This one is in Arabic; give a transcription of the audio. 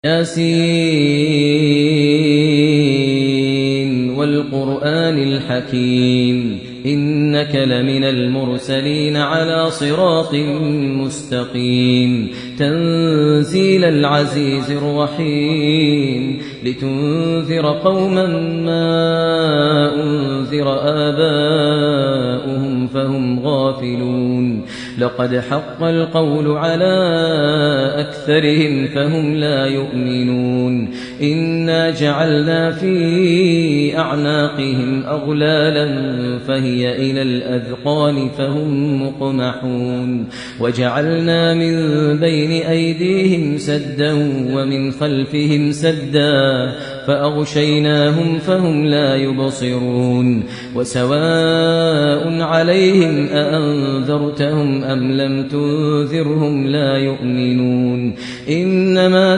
ياسين والقرآن الحكيم إنك لمن المرسلين على صراط مستقيم تنزيل العزيز الرحيم لتنذر قوما ما أنذر آباؤهم فهم غافلون لقد حق القول على أكثرهم فهم لا يؤمنون إنا جعلنا في أعناقهم أغلالا فهي إلى الأذقان فهم مقمحون وجعلنا من بين أيديهم سدا ومن خلفهم سدا فأغشيناهم فهم لا يبصرون وسواء عليهم أأنذرتهم أم لم تنذرهم لا يؤمنون إنما